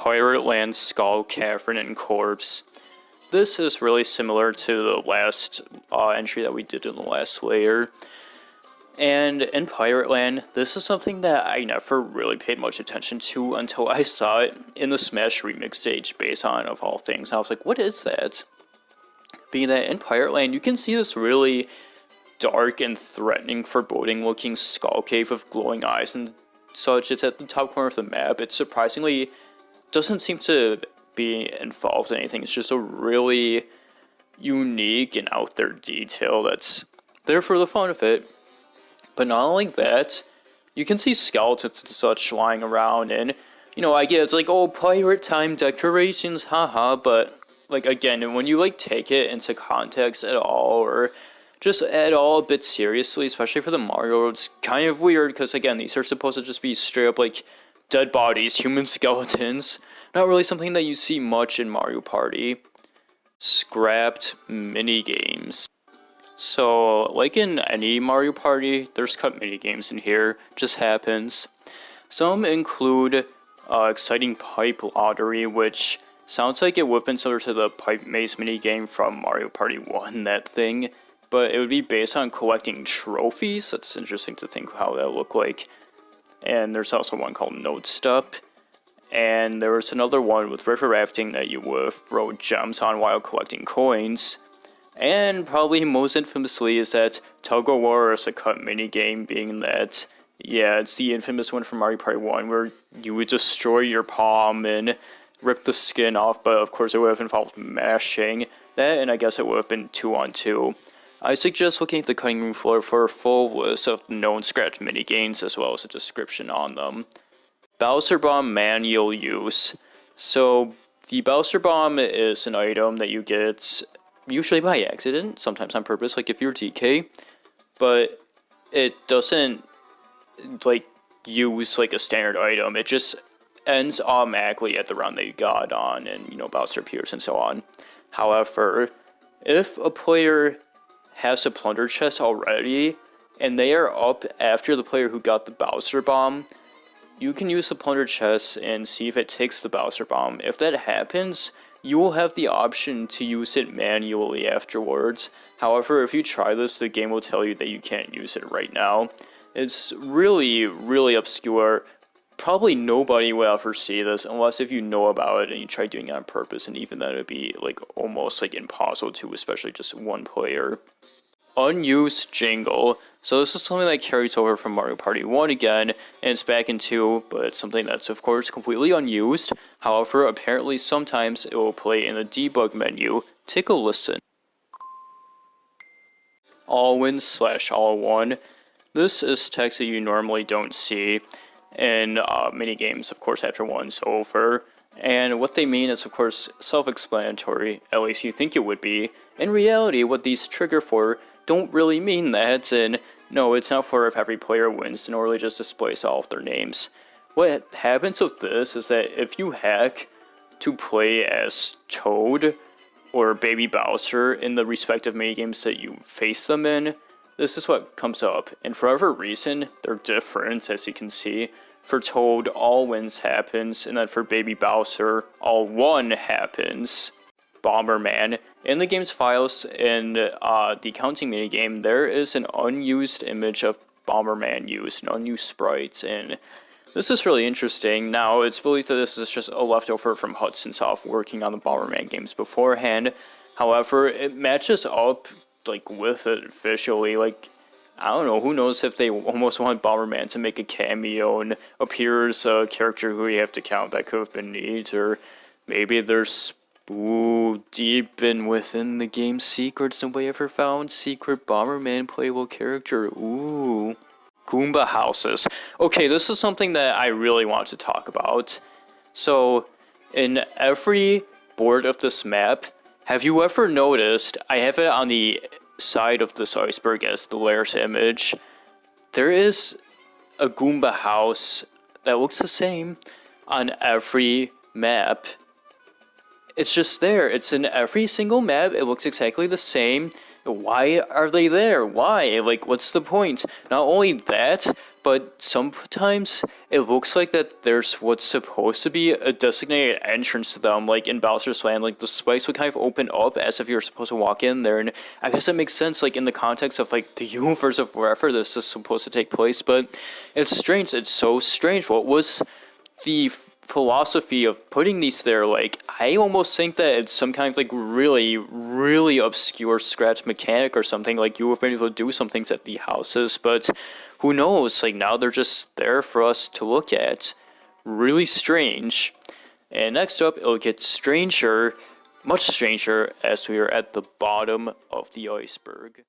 Pirate Land Skull, Cavern, and Corpse. This is really similar to the last entry that we did in the last layer. And in Pirate Land, this is something that I never really paid much attention to until I saw it in the Smash Remix stage based on, of all things. And I was like, what is that? Being that in Pirate Land, you can see this really dark and threatening, foreboding looking skull cave with glowing eyes and such. It's at the top corner of the map. It surprisingly doesn't seem to be involved in anything. It's just a really unique and out there detail that's there for the fun of it. But not only that, you can see skeletons and such lying around, and you know, I get it's like, oh, pirate time decorations, haha, but like again, when you like take it into context at all, or just at all a bit seriously, especially for the Mario, it's kind of weird because again, these are supposed to just be straight up like dead bodies, human skeletons. Not really something that you see much in Mario Party. Scrapped minigames. So, like in any Mario Party, there's cut minigames in here. Just happens. Some include exciting pipe lottery, which sounds like it would have been similar to the pipe maze minigame from Mario Party 1, that thing. But it would be based on collecting trophies. That's interesting to think how that would look like. And there's also one called Note Step. And there was another one with river rafting that you would throw gems on while collecting coins. And probably most infamously is that Tug of War is a cut minigame, being that, yeah, it's the infamous one from Mario Party 1 where you would destroy your palm and rip the skin off, but of course it would have involved mashing that, and I guess it would have been 2-on-2. I suggest looking at the cutting room floor for a full list of known scratch minigames as well as a description on them. Bowser Bomb manual use. So the Bowser Bomb is an item that you get usually by accident, sometimes on purpose, like if you're DK, but it doesn't like use like a standard item. It just ends automatically at the round that you got on, and you know, Bowser appears and so on. However, if a player has a plunder chest already and they are up after the player who got the Bowser Bomb, you can use the plunder chest and see if it takes the Bowser Bomb. If that happens, you will have the option to use it manually afterwards. However, if you try this, the game will tell you that you can't use it right now. It's really, really obscure. Probably nobody will ever see this unless if you know about it and you try doing it on purpose, and even then it would be like almost like impossible to, especially just one player. Unused Jingle. So this is something that carries over from Mario Party 1 again, and it's back in 2, but it's something that's of course completely unused. However, apparently sometimes it will play in the debug menu. Take a listen. All win / all one. This is text that you normally don't see in minigames, of course, after one's over. And what they mean is, of course, self-explanatory, at least you think it would be. In reality, what these trigger for don't really mean that, and no, it's not for if every player wins to normally just displays all of their names. What happens with this is that if you hack to play as Toad or Baby Bowser in the respective minigames that you face them in, this is what comes up, and for whatever reason, they're different, as you can see. For Toad, all wins happens, and then for Baby Bowser, all one happens. Bomberman. In the game's files, in the counting minigame, there is an unused image of Bomberman used, an unused sprite, and this is really interesting. Now, it's believed that this is just a leftover from Hudson Soft working on the Bomberman games beforehand. However, it matches up like with it visually. Like, I don't know, who knows if they almost want Bomberman to make a cameo and appear as a character who you have to count. That could have been neat, or maybe there's deep in within the game's secrets nobody ever found. Secret Bomberman playable character. Ooh. Goomba houses. Okay, this is something that I really want to talk about. So, in every board of this map, have you ever noticed, I have it on the side of this iceberg as the layer's image, there is a Goomba house that looks the same on every map. It's just there. It's in every single map. It looks exactly the same. Why are they there? Why? Like, what's the point? Not only that, but sometimes it looks like that there's what's supposed to be a designated entrance to them, like in Bowser's Land, like the spikes would kind of open up as if you're supposed to walk in there, and I guess that makes sense, like in the context of like the universe of wherever this is supposed to take place, but it's strange, it's so strange. What was the philosophy of putting these there? Like, I almost think that it's some kind of like really obscure scratch mechanic or something, like you would be able to do some things at the houses, but who knows, like now they're just there for us to look at. Really strange. And next up, it'll get stranger, much stranger, as we are at the bottom of the iceberg.